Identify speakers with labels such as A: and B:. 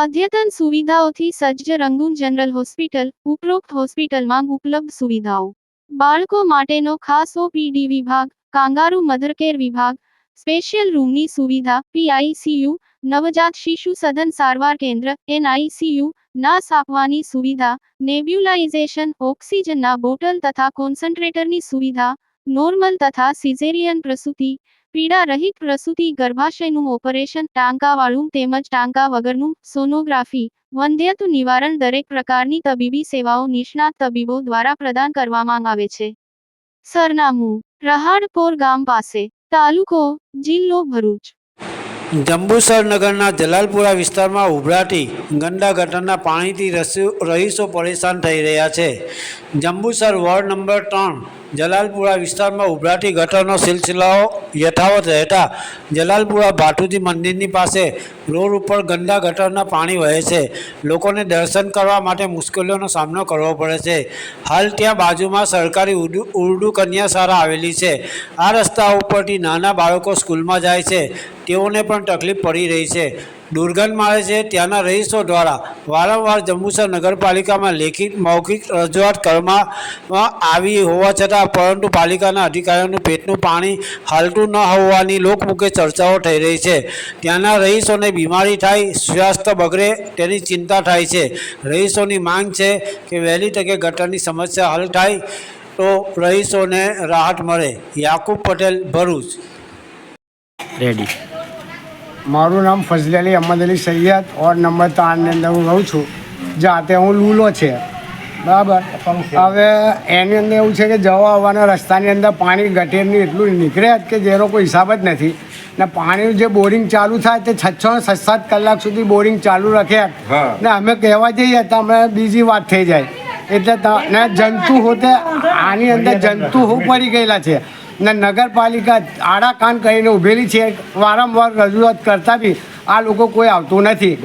A: અદ્યતન સુવિધાઓથી સજ્જ રંગૂન જનરલ હોસ્પિટલ. ઉપરોક્ત હોસ્પિટલમાં ઉપલબ્ધ સુવિધાઓ: બાળકો માટેનો ખાસ ઓપીડી વિભાગ, કાંગારૂ મધરકેર વિભાગ, સ્પેશિયલ રૂમની સુવિધા, પીઆઈસીયુ, નવજાત શિશુ સઘન સારવાર કેન્દ્ર, એનઆઈસીયુ, નાસ આપવાની સુવિધા, નેબ્યુલાઇઝેશન, ઓક્સિજનના બોટલ તથા કોન્સન્ટ્રેટરની સુવિધા, નોર્મલ તથા સિઝેરિયન પ્રસૂતિ, પીડા રહિત પ્રસૂતિ, ગર્ભાશયનું ઓપરેશન, ટાંકાવાળું તેમજ ટાંકા વગરનું, સોનોગ્રાફી, વંધ્યત્વ નિવારણ, દરેક પ્રકારની તબીબી સેવાઓ નિષ્ણાત તબીબો દ્વારા પ્રદાન કરવામાં આવે છે. સરનામું: રહાડપોર ગામ પાસે, તાલુકો, જિલ્લો ભરૂચ.
B: જંબુસર નગરના જલાલપુરા વિસ્તારમાં ઉભરાતી ગંદા ગટરના પાણીથી રહીશો પરેશાન થઈ રહ્યા છે. જંબુસર વોર્ડ નંબર 3 જલાલપુરા વિસ્તારમાં ઉભરાતી ગટરનો સિલસિલો યથાવત રહેતા જલાલપુરા ભાટુજી મંદિરની પાસે રોડ ઉપર ગંદા ગટરના પાણી વહે છે. લોકોને દર્શન કરવા માટે મુશ્કેલીઓનો સામનો કરવો પડે છે. હાલ ત્યાં બાજુમાં સરકારી ઉર્દુ કન્યા શાળા આવેલી છે. આ રસ્તા ઉપરથી નાના બાળકો સ્કૂલમાં જાય છે. તેઓને પણ તકલીફ પડી રહી છે. દુર્ગંધ મારે છે. ત્યાંના રહીશો દ્વારા વારંવાર જંબુસર નગરપાલિકામાં લેખિત મૌખિક રજૂઆત કરવામાં આવી હોવા છતાં પરંતુ પાલિકાના અધિકારીઓનું પેટનું પાણી હાલતું ન હોવાની લોકમુખે ચર્ચાઓ થઈ રહી છે. ત્યાંના રહીશોને બીમારી થાય, સ્વાસ્થ્ય બગડે તેની ચિંતા થાય છે. રહીશોની માંગ છે કે વહેલી તકે ગટરની સમસ્યા હલ થાય તો રહીશોને રાહત મળે. યાકુબ પટેલ, ભરૂચ.
C: રેડી.
D: મારું નામ ફઝલ અલી અહમદ અલી સૈયદ વોર્ડ નંબર 3ની અંદર હું રહું છું. જાતે હું લૂલો છે, બરાબર. હવે એની અંદર એવું છે કે જવા આવવાના રસ્તાની અંદર પાણી ગટેરની એટલું નીકળે કે જેનો કોઈ હિસાબ જ નથી. ને પાણીનું જે બોરિંગ ચાલુ થાય તે 6-7 કલાક સુધી બોરિંગ ચાલુ રાખે ને અમે કહેવા જઈએ તો અમે બીજી વાત થઈ જાય. એટલે જંતુ હોતે આની અંદર જંતુ હું પડી ગયેલા છે ને નગરપાલિકા આડા કાન કરીને ઊભેલી છે. વારંવાર રજૂઆત કરતા બી આ લોકો કોઈ આવતું નથી.